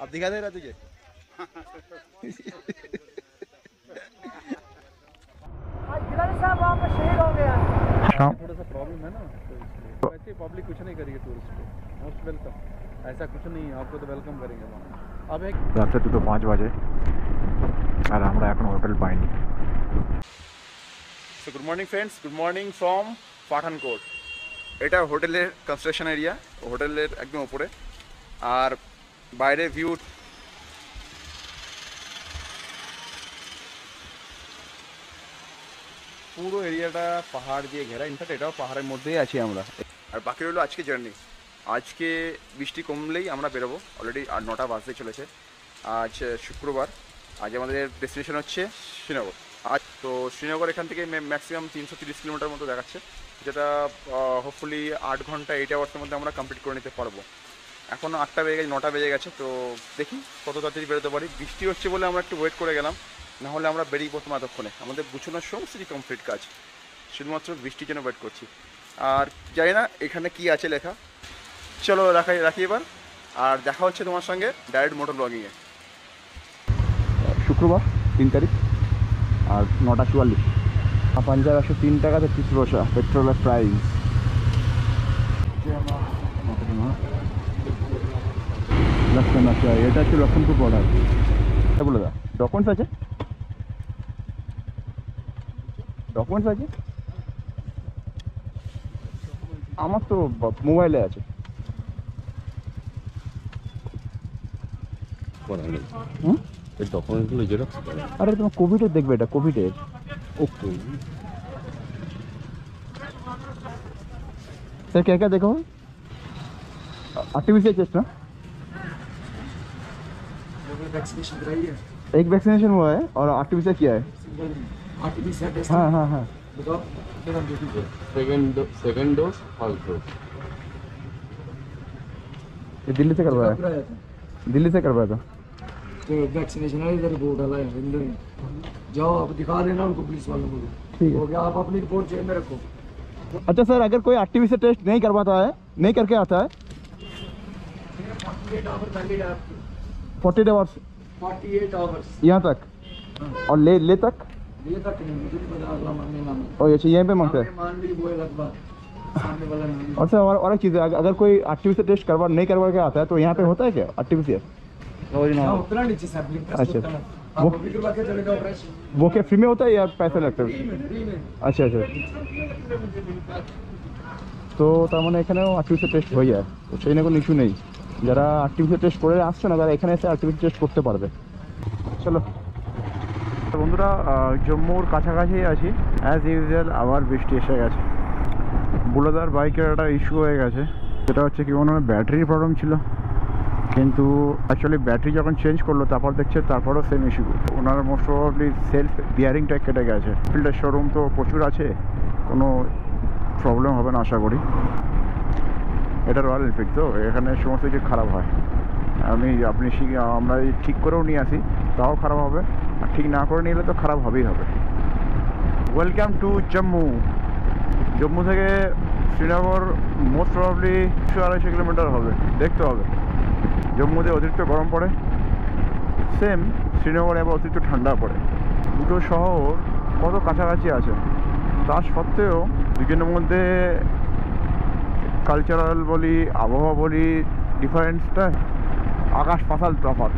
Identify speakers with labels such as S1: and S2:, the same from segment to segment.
S1: अब दिखा दे रहा तुझे।
S2: साहब वहाँ पर शहीद हो गया।
S3: थोड़ा सा प्रॉब्लम है ना, तो वैसे पब्लिक कुछ नहीं करेगी टूरिस्ट को, मोस्ट वेलकम, ऐसा कुछ नहीं है, आपको तो वेलकम करेंगे वहाँ। अब एक
S4: রাত্রে 2:05 বাজে আর আমরা এখন হোটেল পাইনি।
S1: So good morning friends, good morning from Pathankot. এটা হোটেলের কনস্ট্রাকশন এরিয়া, হোটেলের একদম উপরে, আর বাইরে ভিউ পুরো এরিয়াটা পাহাড় দিয়ে ঘেরা। ইনফ্যাক্ট এটাও পাহাড়ের মধ্যেই আছি আমরা। আর বাকি রইলো আজকে জার্নি। আজকে বৃষ্টি কমলেই আমরা বেরোবো, অলরেডি 9টা বাজতে চলেছে। আজ শুক্রবার, আজ আমাদের ডেস্টিনেশন হচ্ছে শ্রীনগর। আজ তো শ্রীনগর এখান থেকে ম্যাক্সিমাম 330 কিলোমিটার মতো দেখাচ্ছে, যেটা হোপফুলি 8 ঘন্টা 8 আওয়ার্সের মধ্যে আমরা কমপ্লিট করে নিতে পারবো। এখন 8টা বেজে গেছে, 9টা বেজে গেছে, তো দেখি কত তাড়াতাড়ি বেরোতে পারি। বৃষ্টি হচ্ছে বলে আমরা একটু ওয়েট করে গেলাম, নাহলে আমরা বেরিয়ে পড়তাম এতক্ষণে। আমাদের গুছানোর সমস্ত কমপ্লিট কাজ, শুধুমাত্র বৃষ্টির জন্য ওয়েট করছি। আর জানি না এখানে কি আছে লেখা। চলো রাখি এবার, আর দেখা হচ্ছে তোমার সঙ্গে ডাইরেক্ট মোটর ব্লগিংয়ে।
S4: শুক্রবার 3 তারিখ আর 9টা 44। পাঞ্জাব 103 টাকাতে 30 পয়সা পেট্রোলের প্রাইস। লক্ষণ আছে, এটা হচ্ছে লক্ষণপুর বর্ডার। বলে দা ডকুমেন্টস আছে, ডকুমেন্টস আছে আমার তো মোবাইলে আছে।
S5: ডকুমেন্টগুলো জেরক্স করে।
S4: আরে তোমার কোভিডের দেখবে, এটা কোভিডের।
S5: ओके
S4: सर क्या क्या देखो, आर्टिफिशियल चेस्ट ना,
S2: वैक्सीनेशन कराई है,
S4: एक वैक्सीनेशन हुआ है और आर्टिफिशियल किया है।
S2: RTPCR test.
S4: हाँ हाँ हाँ
S2: बताओ
S5: सेकंड डोज फर्स्ट डोज
S4: ये दिल्ली से करवाया,
S2: कराया था
S4: दिल्ली से करवाया था।
S2: तो वैक्सीनेशन है, इधर रिपोर्ट डाला है अंदर ही। जाओ आप दिखा देना उनको, पुलिस वालों को।
S4: ठीक है।
S2: हो गया, आप अपनी रिपोर्ट जेब में रखो।
S4: अच्छा सर, अगर कोई आर्टिफिशियल टेस्ट नहीं करवाता है, नहीं करके आता है,
S2: 48 आवर वैलिड है आपकी,
S4: 48 आवर्स
S2: 48 आवर्स।
S4: यहाँ तक और ले तक।
S2: ये तक नहीं, मुझे नहीं पता, अगला मांगने ना मांगे।
S4: और अच्छा यहीं पे मांगते हैं।
S2: मान ली वो अलग बात, सामने वाला नहीं।
S4: और सर और एक चीज़ है, अगर कोई आर्टिफिशियल टेस्ट नहीं करवा के आता है तो यहाँ पे होता है क्या आर्टिफिशियल?
S2: हाँ, उतना नीचे सैंपलिंग टेस्ट
S4: अच्छा।
S2: होता है। आप अभी करवा के चले जाओ फ्रेश,
S4: वो क्या फ्री में होता है या पैसे लगते हैं?
S2: फ्री में।
S4: আচ্ছা আচ্ছা, তো তার মানে এখানেও আর্টিফিশিয়াল টেস্ট হয়ে যায়, তো সেই নিয়ে কোনো ইস্যু নেই। যারা আর্টিফিশিয়াল টেস্ট করে আসছে না, তারা এখানে এসে আর্টিফিশিয়াল টেস্ট করতে পারবে। চলো বন্ধুরা, জম্মুর কাছাকাছি আছি। অ্যাজ ইউজুয়াল আবার বৃষ্টি এসে গেছে। বুলাদার বাইকের একটা ইস্যু হয়ে গেছে, সেটা হচ্ছে কি ওনার ব্যাটারির প্রবলেম ছিল, কিন্তু অ্যাকচুয়ালি ব্যাটারি যখন চেঞ্জ করলো তারপর দেখছে তারপরও সেম ইস্যু। ওনার মোস্ট প্রবাবলি সেলফ বিয়ারিংটা কেটে গেছে। ফিল্ডের শোরুম তো প্রচুর আছে, কোনো প্রবলেম হবে না আশা করি। এটা রয়্যাল এনফিল্ড, তো এখানে সমস্ত কিছু খারাপ হয়। আমরা ঠিক করেও নিয়ে আসি তাও খারাপ হবে, আর ঠিক না করে নিলে তো খারাপ হবেই হবে। Welcome to Jammu. জম্মু থেকে শ্রীনগর মোস্ট প্রবাবলি 200-250 কিলোমিটার হবে, দেখতে হবে। জম্মুতে অতিরিক্ত গরম পড়ে, সেম শ্রীনগরে আবার অতিরিক্ত ঠান্ডা পড়ে। দুটো শহর কত কাছাকাছি আছে, তা সত্ত্বেও দুজনের মধ্যে কালচারাল বলি, আবহাওয়া বলি, ডিফারেন্সটা আকাশ পাতাল তফাৎ।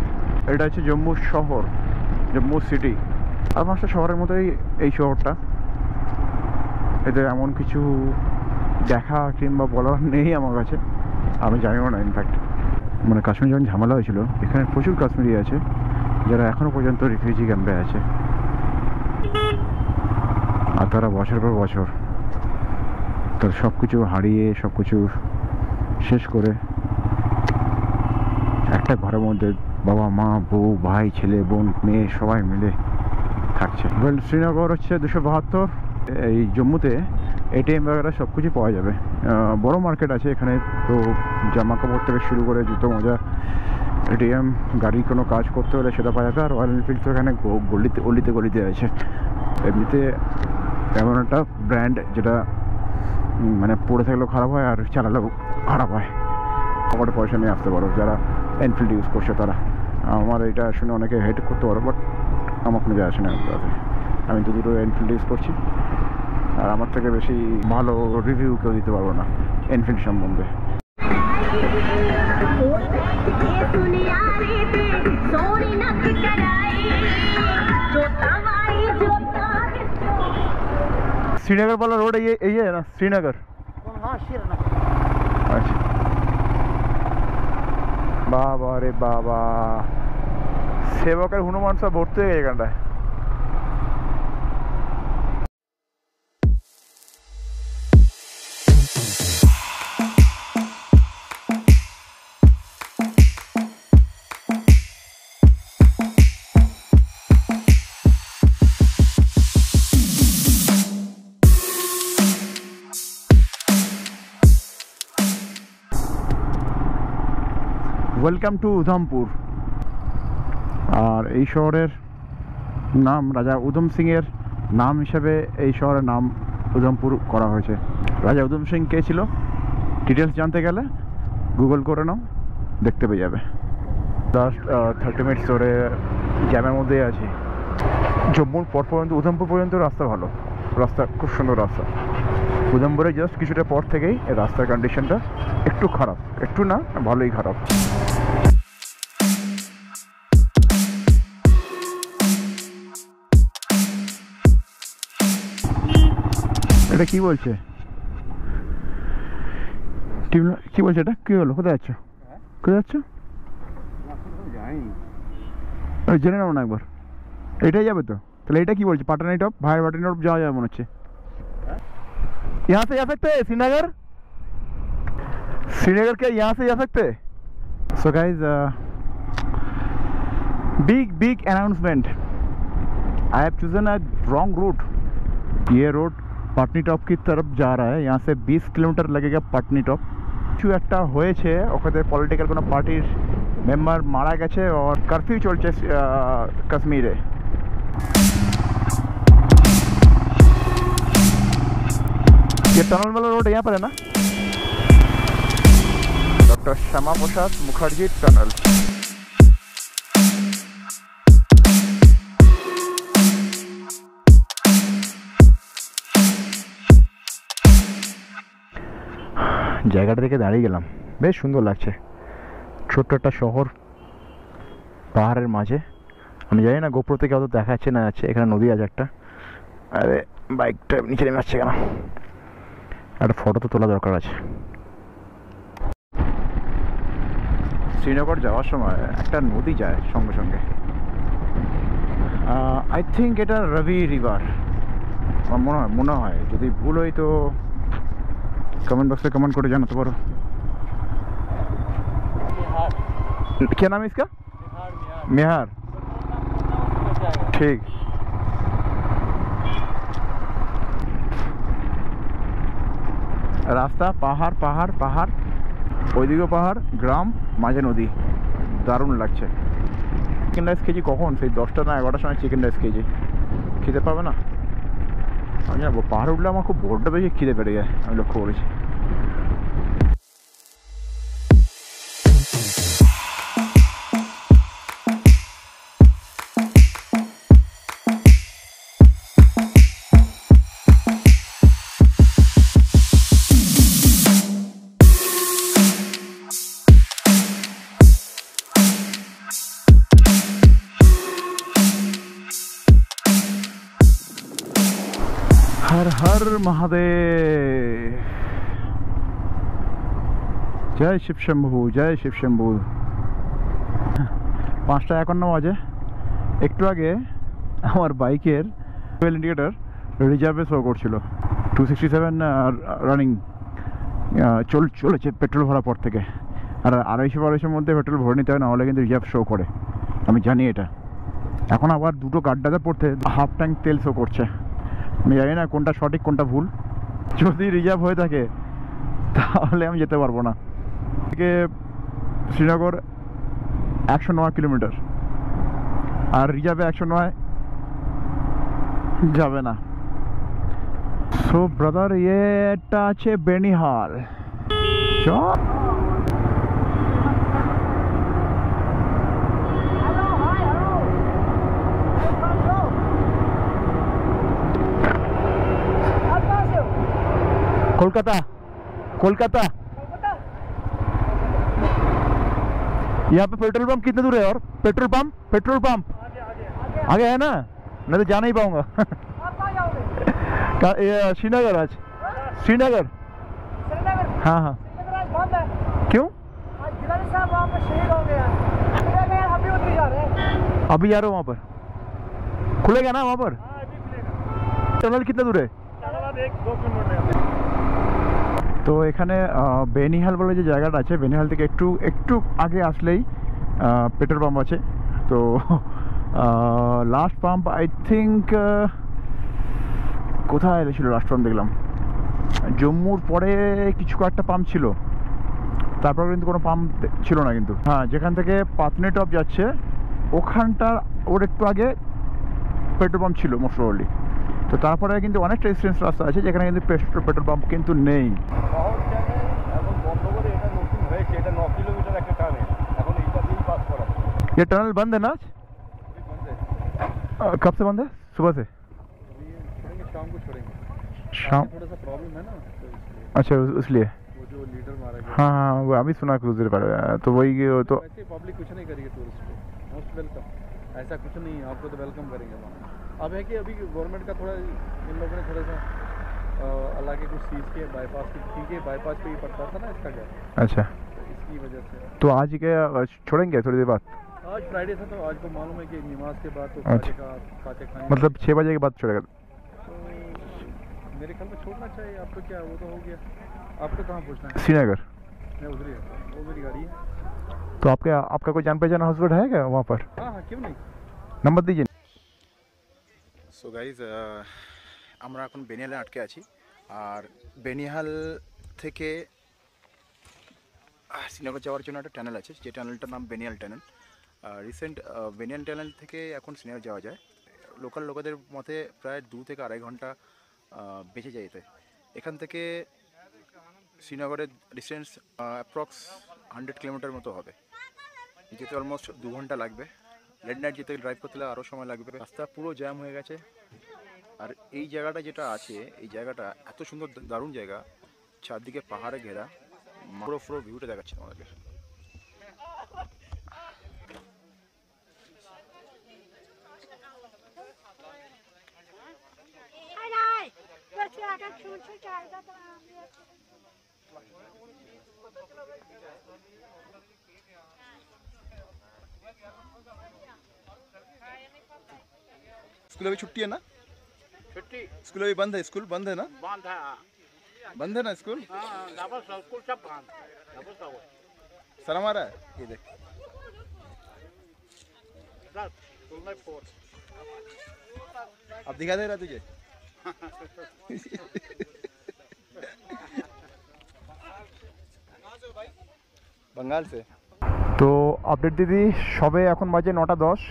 S4: এটা হচ্ছে জম্মু শহর, জম্মু সিটি। আর 5টা শহরের মতোই এই শহরটা। এতে এমন কিছু দেখা কিংবা বলার নেই আমার কাছে, আমি জানিও না। ইনফ্যাক্ট মানে কাশ্মীর যখন ঝামেলা হয়েছিল, এখানে প্রচুর কাশ্মীরি আছে যারা এখনও পর্যন্ত রিফিউজি ক্যাম্পে আছে, আর তারা বছর পর বছর তার সব কিছু হারিয়ে সব কিছু শেষ করে একটা ঘরের মধ্যে বাবা মা বউ ভাই ছেলে বোন মেয়ে সবাই মিলে থাকছে। শ্রীনগর হচ্ছে 272। এই জম্মুতে এটিএম वगैरह সব কিছু পাওয়া যাবে। বড় মার্কেট আছে এখানে, তো জামা কাপড় থেকে শুরু করে জুতো মোজা, এটিএম, গাড়ির কোনো কাজ করতে হলে সেটা পাওয়া যাবে। আর রয়্যাল এনফিল্ড তো এখানে অলিতে গলিতে আছে। এমনিতে এমন একটা ব্র্যান্ড যেটা মানে পড়ে থাকলেও খারাপ হয় আর চালালেও খারাপ হয়। পকেটে পয়সা নিয়ে আসতে পারো, যারা এনফিল্ড ইউজ করছে তারা। আমার এটা শুনে অনেকে হেড করতে পারো, বাট আমার কোনো যায় আসে না। আমি তো দুটো এনফিল্ড ইউজ করছি, আর আমার থেকে বেশি ভালো রিভিউ কেউ দিতে পারবো না এনফিল্ড সম্বন্ধে। श्रीनगर वाला रोड है, यही है ना श्रीनगर?
S6: हाँ श्रीनगर।
S4: अच्छा बाबा रे बाबा, सेवकर हनुमान सब भरते गए एखानटाয়। Welcome to Udhampur. আর এই শহরের নাম রাজা উধম সিংয়ের নাম হিসেবে এই শহরের নাম উধমপুর করা হয়েছে। রাজা উধম সিং কে ছিল ডিটেলস জানতে গেলে গুগল করে নাও, দেখতে পেয়ে যাবে। জাস্ট 30 মিনিটস ধরে জ্যামের মধ্যেই আছি। জম্মুর পর পর্যন্ত উধমপুর পর্যন্ত রাস্তা ভালো, রাস্তা খুব সুন্দর রাস্তা। উধমপুরে জাস্ট কিছুটা পর থেকেই এই রাস্তার কন্ডিশনটা একটু খারাপ, একটু না ভালোই খারাপ। এটা কি বলছে? কি বলছে এটা? কি হলো? কোথায় যাচ্ছ? কোথায় যাচ্ছ? জেনে নেবো না একবার। এটাই যাবে তো? তাহলে এটা কি বলছে? পাটানি টপ, ভাইয়ের পাটানি টপ যাওয়া যাবে মনে হচ্ছে। यहाँ से जा सकते हैं श्रीनगर? श्रीनगर क्या यहाँ से जा सकते हैं? So guys, big announcement. I have chosen a wrong route. ये रोड পাটনি টপ की तरफ जा रहा है। यहाँ से 20 किलोमीटर लगेगा পাটনি টপ। কিছু একটা হয়েছে ওখানে, পলিটিক্যাল কোনো পার্টির মেম্বার মারা গেছে, আর কারফিউ চলছে কাশ্মীরে। ये टनल वाला रोड यहाँ पर है ना? Doctor Shyama Prasad Mukherjee tunnel. জায়গাটা দেখে দাঁড়িয়ে গেলাম, বেশ সুন্দর লাগছে। ছোট্ট একটা শহর পাহাড়ের মাঝে। আমি জানি না গোপ্রো থেকে অত দেখা যাচ্ছে না যাচ্ছে। এখানে নদী আছে একটা। আরে বাইকটা নিচে নেমে আসছে কেন? একটা ফটো তো তোলা দরকার আছে। শ্রীনগর যাওয়ার সময় একটা নদী যায় সঙ্গে সঙ্গে। আই থিঙ্ক এটা রবি রিভার আমার মনে হয়। যদি ভুল হয় তো कमेंट बॉक्स में कमेंट कर जाना तो पारो। क्या नाम है इसका? मिहार। ठीक। रास्ता पहाड़ पहाड़ पहाड़, ওইদিকে পাহাড়, গ্রাম, মাঝে নদী। দারুণ লাগছে। চিকেন রাইস খেয়েছি কখন? সেই 10টা না 11টার সময় চিকেন রাইস খেয়েছি। খেতে পাবে না? আমি জানবো। পাহাড়ে উঠলে আমার খুব বড্ড বেশি খিদে পেড়ে যায়, আমি লক্ষ্য করেছি। हर हर महादेव, जय शिव शंभू, जय शिव शंभू। 5:51 বাজে। একটু আগে আমার বাইকের ফুয়েল ইন্ডিকেটর রিজার্ভে শো করছিল 267 রানিং চলেছে পেট্রোল ভরার পর থেকে। আর 250-250-এর মধ্যে পেট্রোল ভরে নিতে হয়, না হলে কিন্তু রিজার্ভ শো করে। আমি জানি এটা। এখন আবার দুটো গাড্ডাতে পড়তে হাফ ট্যাঙ্ক তেল শো করছে। আমি জানি না কোনটা সঠিক কোনটা ভুল। যদি রিজার্ভ হয়ে থাকে তাহলে আমি যেতে পারবো না। থেকে শ্রীনগর 109 কিলোমিটার, আর রিজার্ভে 109 যাবে না। সো ব্রাদার, এটা আছে বেনিহাল। कोलकाता कोलकाता। यहाँ पे पेट्रोल पंप कितने दूर है? और पेट्रोल पंप आगे है ना? मैं तो जा नहीं पाऊंगा। श्रीनगर आज श्रीनगर। हाँ हाँ क्यों? अभी जा रहे हो वहाँ पर? खुलेगा ना वहाँ पर? टनल कितना दूर है? তো এখানে বেনিহাল বলে যে জায়গাটা আছে, বেনিহাল থেকে একটু একটু আগে আসলেই পেট্রোল পাম্প আছে। তো লাস্ট পাম্প আই থিঙ্ক কোথায় ছিল লাস্ট পাম্প? দেখলাম জম্মুর পরে কিছু কয়েকটা পাম্প ছিল, তারপর কিন্তু কোনো পাম্প ছিল না কিন্তু। হ্যাঁ, যেখান থেকে পাতনি টপ যাচ্ছে ওখানটার ওর একটু আগে পেট্রোল পাম্প ছিল মোস্ট প্রবাবলি। তো তারপরে কিন্তু অনেকটা ডিস্টেন্স রাস্তা আছে যেখানে কিন্তু পেট্রোল পাম্প কিন্তু নেই। ये टनल बंद है ना आज? कब से बंद है? सुबह से?
S3: शाम को छोड़ेंगे।
S4: शाम?
S3: थोड़ा सा प्रॉब्लम है ना, तो इसलिए।
S4: अच्छा इसलिए
S3: वो जो लीडर मारा गया।
S4: हाँ हाँ वो अभी सुना कुछ देर पहले। तो वही तो
S3: वैसे पब्लिक कुछ नहीं करेगी टूरिस्ट को, मोस्ट वेलकम। ऐसा कुछ नहीं है, आपको तो वेलकम करेंगे वहाँ। अब है कि अभी गवर्नमेंट का थोड़ा इन लोगों ने थोड़ा सा अल्लाह के कुछ चीज़ के बाईपास की, ठीक है बाईपास पे ही पड़ता था ना इसका घर,
S4: अच्छा।
S3: तो इसकी वजह से।
S4: तो आज के छोड़ेंगे थोड़ी देर बाद?
S3: आज फ्राइडे था तो आज को मालूम है कि नमाज के बाद तो
S4: अच्छा।
S3: खाते खाएंगे।
S4: मतलब 6 बजे के बाद छोड़ेगा?
S3: तो मेरे ख्याल में छोड़ना चाहिए। आपको क्या, वो तो हो गया। आपको कहाँ पहुँचना है?
S4: श्रीनगर।
S3: मैं उधर ही हूँ, वो मेरी गाड़ी है।
S4: तो आपका कोई जान पहचान हॉस्पिटल है क्या वहाँ पर?
S3: हाँ हाँ, क्यों नहीं।
S4: नंबर दीजिए।
S1: সো গাইজ আমরা এখন বেনিহালে আটকে আছি। আর বেনিহাল থেকে শ্রীনগর যাওয়ার জন্য একটা টানেল আছে, যে টানেলটার নাম বেনিহাল টানেল। রিসেন্ট বেনিহাল টানেল থেকে এখন শ্রীনগর যাওয়া যায়। লোকাল লোকেদের মতে প্রায় 2 থেকে 2.5 ঘন্টা বেঁচে যায় এতে। এখান থেকে শ্রীনগরের ডিস্টেন্স অ্যাপ্রক্স 100 কিলোমিটার মতো হবে, যেতে অলমোস্ট 2 ঘন্টা লাগবে। লেট নাইট যেতে ড্রাইভ করতে হলে আরও সময় লাগবে। রাস্তা পুরো জ্যাম হয়ে গেছে। আর এই জায়গাটা যেটা আছে, এই জায়গাটা এত সুন্দর দারুণ জায়গা, চারদিকে পাহাড়ে ঘেরা, পুরো ভিউটা দেখাচ্ছে আমাদেরকে। स्कूल अभी छुट्टी है ना?
S6: छुट्टी
S1: स्कूल अभी बंद है? स्कूल बंद है ना?
S6: बंद है।
S1: बंद है ना स्कूल?
S6: हाँ, डबल स्कूल सब बंद। डबल सब
S1: शर्म आ रहा है? ये देख,
S6: स्कूल में फोर्थ।
S1: अब दिखा दे रहा तुझे? बंगाल से।
S4: তো আপডেট দিদি, সবে এখন বাজে 9:10।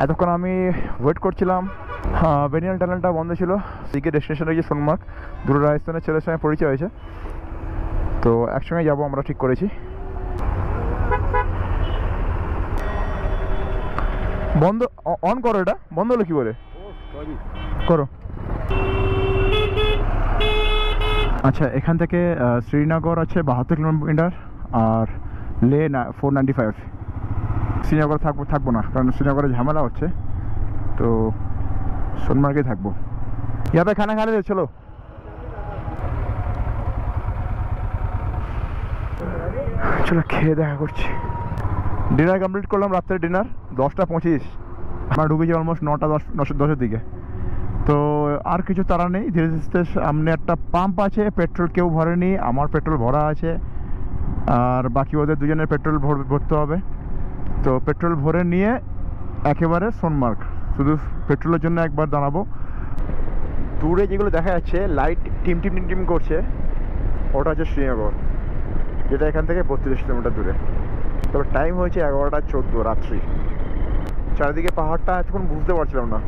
S4: এতক্ষণ আমি ওয়েট করছিলাম। বেনিহাল টানেলটা বন্ধ ছিল। দিকে ডেস্টিনেশনে গিয়ে সোনমার্গ, দুটো রাজস্থানের ছেলের সঙ্গে পরিচয় হয়েছে। তো একসঙ্গে যাব আমরা, ঠিক করেছি। বন্ধ অন করো, এটা বন্ধ হলো কী করে? করো। আচ্ছা, এখান থেকে শ্রীনগর আছে 72 কিলোমিটার, আর লে 495। শ্রীনগরে থাকবো না, কারণ শ্রীনগরে ঝামেলা হচ্ছে, তো সোনমার্গে থাকবো। यहाँ पे खाना खा ले, चलो। চলো খেয়ে দেখা করছি। ডিনার কমপ্লিট করলাম, রাত্রের ডিনার 10:25। আমরা ঢুকেছি অলমোস্ট 9:10 দিকে। তো আর কিছু তারা নেই, ধীরে ধীরে সামনে একটা পাম্প আছে, পেট্রোল কেউ ভরেনি, আমার পেট্রোল ভরা আছে, আর বাকি ওদের দুজনের পেট্রোল ভরতে হবে। তো পেট্রোল ভরে নিয়ে একেবারে সোনমার্গ, শুধু পেট্রোলের জন্য একবার দাঁড়াবো। দূরে যেগুলো দেখা যাচ্ছে light team team team team করছে, ওটা হচ্ছে শ্রীনগর, যেটা এখান থেকে 32 কিলোমিটার দূরে। তবে টাইম হয়েছে 11:14 রাত্রি। চারিদিকে পাহাড়টা এতক্ষণ বুঝতে পারছিলাম না,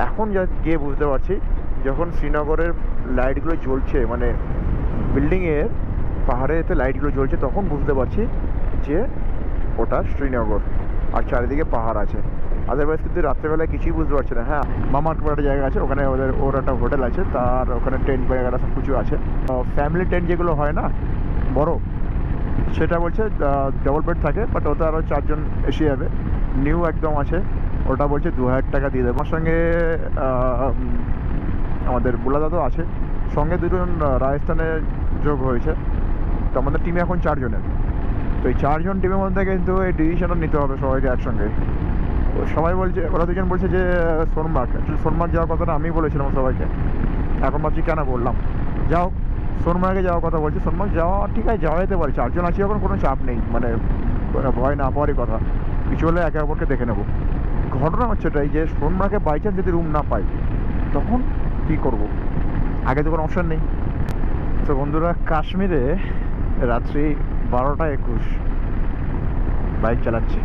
S4: এখন যা গিয়ে বুঝতে পারছি। যখন শ্রীনগরের লাইটগুলো জ্বলছে, মানে বিল্ডিংয়ের পাহাড়েতে লাইটগুলো জ্বলছে, তখন বুঝতে পারছি যে ওটা শ্রীনগর, আর চারিদিকে পাহাড় আছে। আদারওয়াইজ কিন্তু রাত্রেবেলায় কিছুই বুঝতে পারছি না। হ্যাঁ, মামার একটা জায়গা আছে, ওখানে ওর একটা হোটেল আছে, তার ওখানে টেন্ট বগেরা সব কিছু আছে। ফ্যামিলি টেন্ট যেগুলো হয় না বড়, সেটা বলছে ডবল বেড থাকে, বাট ওটা আরও 4 জন এসে যাবে, নিউ একদম আছে। ওটা বলছে 2000 টাকা দিয়ে দেবে। আমার সঙ্গে আমাদের বুলা দাদাও আছে, সঙ্গে 2 জন রাজস্থানে যোগ হয়েছে। তো আমাদের টিমে এখন 4 জনের। তো এই 4 জন টিমের মধ্যে কিন্তু এই ডিসিশনটা নিতে হবে সবাইকে একসঙ্গে। তো সবাই বলছে, ওরা 2 জন বলছে যে সোনমার্গ। অ্যাকচুয়ালি সোনমার্গ যাওয়ার কথাটা আমি বলেছিলাম সবাইকে, এখন ভাবছি কেন বললাম। যাও, সোনমার্গে যাওয়ার কথা বলছি। সোনমার্গ যাওয়া ঠিক আছে, যাওয়া যেতে পারে, 4 জন আছি এখন, কোনো চাপ নেই, মানে ভয় না পাওয়ারই কথা। কিছু হলে একে অপরকে দেখে নেব। ঘটনা হচ্ছে এটাই যে সোনমার্গে বাই চান্স যদি রুম না পাই তখন কী করব, আগে তো কোনো অপশান নেই। তো বন্ধুরা, কাশ্মীরে রাত্রি 12:21 বাইক চালাচ্ছি।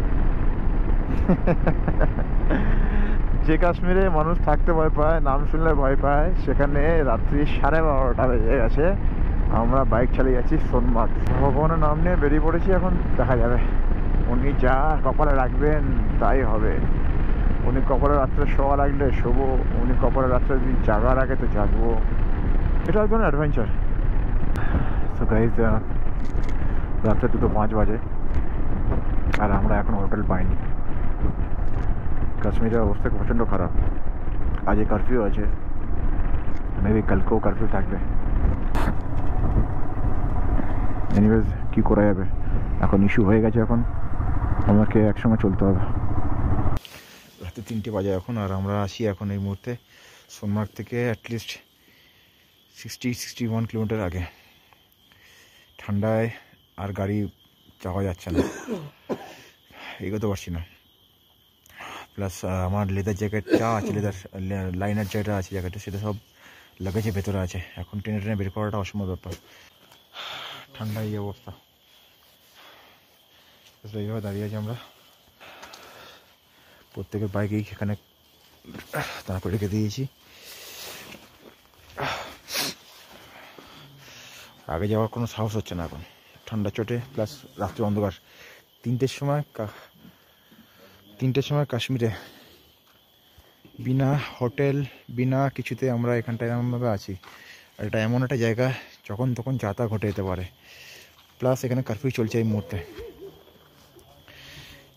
S4: যে কাশ্মীরে মানুষ থাকতে ভয় পায়, নাম শুনলে ভয় পায়, সেখানে রাত্রি 12:30 বেজে গেছে, আমরা বাইক চালিয়ে যাচ্ছি সোনমার্গ। ভগবানের নাম নিয়ে বেরিয়ে পড়েছি, এখন দেখা যাবে। উনি যা কপালে রাখবেন তাই হবে। উনি কপালে রাত্রে শোয়া লাগলে শোবো, উনি কপালে রাত্রে যদি জাগার আগে তো জাগবো। এটা একজন অ্যাডভেঞ্চার। তো গাইজ, রাত্রে 2:05 বাজে আর আমরা এখন হোটেল পাইনি। কাশ্মীরের অবস্থা প্রচণ্ড খারাপ। আজ কারফিউ আছে, মেবি কালকেও কারফিউ থাকবে। এনিওয়েজ, কী করা যাবে, এখন ইস্যু হয়ে গেছে, এখন আমাকে একসঙ্গে চলতে হবে। রাতে 3টে বাজে এখন, আর আমরা আসি এখন এই মুহূর্তে সোনমার্গ থেকে অ্যাটলিস্ট 60-61 কিলোমিটার আগে। ঠান্ডায় আর গাড়ি যাওয়া যাচ্ছে না, এগোতে পারছি না। প্লাস আমার লেদার জ্যাকেটটা আছে, লেদার লাইনার যেটা আছে জ্যাকেটটা, সেটা সব লাগেজে ভেতরে আছে। এখন টেনে বের করাটা অসম্ভব ব্যাপার, ঠান্ডায় এই অবস্থা। এইভাবে দাঁড়িয়ে আছি আমরা, প্রত্যেকের বাইকেই সেখানে তারপরে রেখে দিয়েছি। আগে যাওয়ার কোনো সাহস হচ্ছে না এখন, ঠান্ডা চোটে, প্লাস রাত্রে অন্ধকার। 3টের সময় কাশ্মীরে বিনা হোটেল, বিনা কিছুতে আমরা এখানটায় এমনভাবে আছি। আর এটা এমন একটা জায়গা যখন তখন যাতা ঘটে যেতে পারে। প্লাস এখানে কারফিউ চলছে এই মুহূর্তে,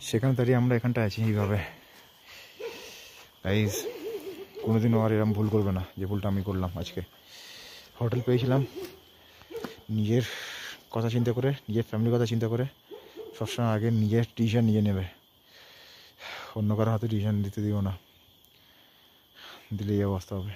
S4: সেখানে দাঁড়িয়ে আমরা এখানটায় আছি এইভাবে। গাইস, কোনোদিনও আর এরকম ভুল করবে না যে ভুলটা আমি করলাম আজকে। হোটেল পেয়েছিলাম নিজের কথা চিন্তা করে, নিজের ফ্যামিলির কথা চিন্তা করে। সবসময় আগে নিজের ডিসিশন নিজে নেবে, অন্য কারো হাতে ডিসিশন দিতে দিও না, দিলে এই অবস্থা হবে।